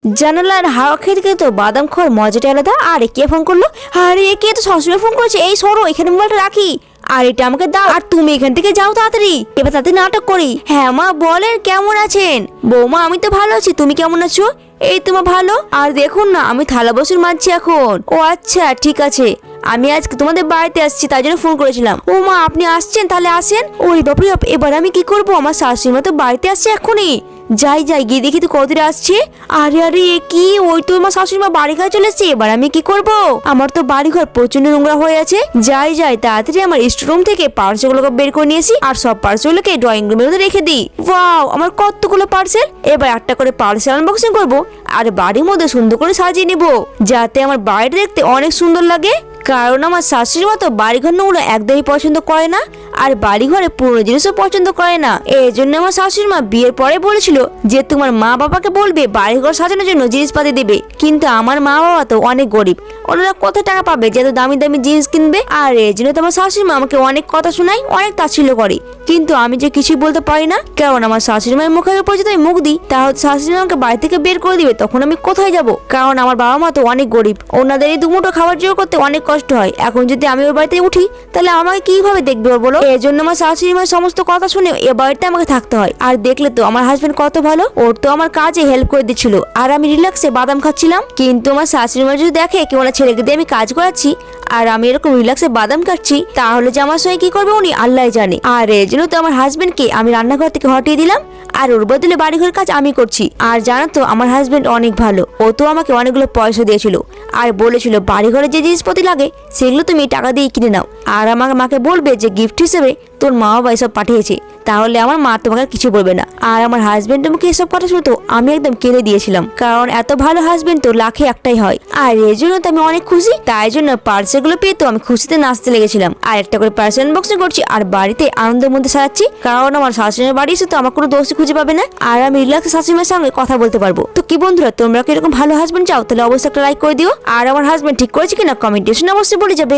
জানালার হাওয়া খেতে খেতে তো বাদাম খাওয়ার মজাটা আলাদা। আরে কে ফোন করলো? আরে কে তো সবসময় ফোন করেছে। এই সরো, এখানে মোবাইলটা রাখি আর এটা আমাকে দাও, আর তুমি এখান থেকে যাও তাড়াতাড়ি। এবার তাতে নাটক করি। হ্যাঁ মা বলেন, কেমন আছেন? বৌমা আমি তো ভালো আছি, তুমি কেমন আছো? এই তোমার ভালো। আর দেখুন না, আমি থালা বাসন মাজছি এখন। ও আচ্ছা ঠিক আছে, আমি আজকে তোমাদের বাড়িতে আসছি, তাই জন্য ফোন করেছিলাম। ও মা আপনি আসছেন, তাহলে আসেন। ওই বাপরে, এবার আমি কি করব? আমার শাশুড়ি মা তো বাড়িতে আসছে এখনই। যাই যাই গিয়ে দেখি তো কতদিন আসছে। আরে আরে এ কি, ওই তো আমার শাশুড়ি মা বাড়ি ঘরে চলে এসছে। এবার আমি কি করব? আমার তো বাড়ি ঘর প্রচন্ড নোংরা হয়ে আছে। যাই যাই তাড়াতাড়ি আমার স্টোরুম থেকে পার্সেলগুলোকে বের করে নিয়েছি আর সব পার্সেলগুলোকে ড্রয়িং রুমের মধ্যে রেখে দিই। ওয়াও, আমার কতগুলো পার্সেল। এবার একটা করে পার্সেল আনবক্সিং করব আর বাড়ির মধ্যে সুন্দর করে সাজিয়ে নিব, যাতে আমার বাড়িটা দেখতে অনেক সুন্দর লাগে। কারণ আমার শাশুড়ি মতো বাড়িঘর নোংরা একদমই পছন্দ করে না, আর বাড়িঘরে পুরনো জিনিসও পছন্দ করে না। এই জন্য আমার শাশুড়ি মা বিয়ের পরে বলেছিল যে তোমার মা বাবাকে বলবে বাড়িঘর সাজানোর জন্য জিনিসপাতি দেবে। কিন্তু আমার মা বাবা তো অনেক গরিব, ওনারা কত টাকা পাবে যে এত দামি দামি জিনিস কিনবে? আর এই জন্য তোমার শাশুড়ি মা আমাকে অনেক কথা শোনায়, অনেক তাচ্ছিল্য করে। কিন্তু আমি যে কিছুই বলতে পারি না, কারণ আমার শাশুড়ি মায়ের মুখের উপর যদি আমি মুখ দিই তাহলে শাশুড়ি মা আমাকে বাড়ি থেকে বের করে দিবে। তখন আমি কোথায় যাব? কারণ আমার বাবা মা তো অনেক গরিব, ওনাদের এই দুমুঠো খাবার জোগাড় করতে অনেক কষ্ট হয়। এখন যদি আমি ওর বাড়িতে উঠি তাহলে আমাকে কিভাবে দেখবে ওর, বলো? এই জন্য আমার শাশুড়ি মায়ের সমস্ত কথা শুনে এ বাড়িতে আমাকে থাকতে হয়। আর দেখলে তো আমার হাজবেন্ড কত ভালো, ওর তো আমার কাজে হেল্প করে দিচ্ছিল আর আমি রিল্যাক্সে বাদাম খাচ্ছিলাম। কিন্তু আমার শাশুড়ি মা যদি দেখে কেউ না ছেলেকে দিয়ে আমি কাজ করাচ্ছি আর আমি এরকম রিল্যাক্সে বাদাম খাচ্ছি, তাহলে যে আমার সঙ্গে কি করবে উনি আল্লাহ জানে। আর এই জন্য তো আমার হাজবেন্ডকে আমি রান্নাঘর থেকে হটিয়ে দিলাম আর ওর বদলে বাড়িঘর কাজ আমি করছি। আর জানো তো আমার হাজবেন্ড অনেক ভালো, ও তো আমাকে অনেকগুলো পয়সা দিয়েছিল আর বলেছিল বাড়িঘরে যে জিনিসপত্র লাগে সেগুলো তুমি টাকা দিয়ে কিনে নাও, আর আমার মাকে বলবে যে গিফট হিসেবে তোর মা বাবা এসব পাঠিয়েছে, তাহলে আমার মা তোমাকে কিছু বলবে না। আর আমার হাজবেন্ড আমাকে এসব কথা শুনতো আমি একদম কেঁদে দিয়েছিলাম, কারণ এত ভালো হাজবেন্ড তো লাখে একটাই হয়। আর এই জন্য তো আমি অনেক খুশি, তাই জন্য পার্সেল গুলো পেয়ে তো আমি খুশিতে নাচতে লেগেছিলাম। আর একটা করে পার্সেল আনবক্সিং করছি আর বাড়িতে আনন্দের মধ্যে সাজাচ্ছি, কারণ আমার শাশুড়ির বাড়ি এসে তো আমার কোনো দোষই খুঁজে পাবে না আর আমি রিল্যাক্স শাশুড়ির সঙ্গে কথা বলতে পারবো। তো কি বন্ধুরা, তোমরা কি এরকম ভালো হাজবেন্ড চাও? তাহলে অবশ্যই একটা লাইক করে দিও। আর আমার হাজবেন্ড ঠিক করেছে কিনা কমেন্টে অবশ্যই বলে যাবে।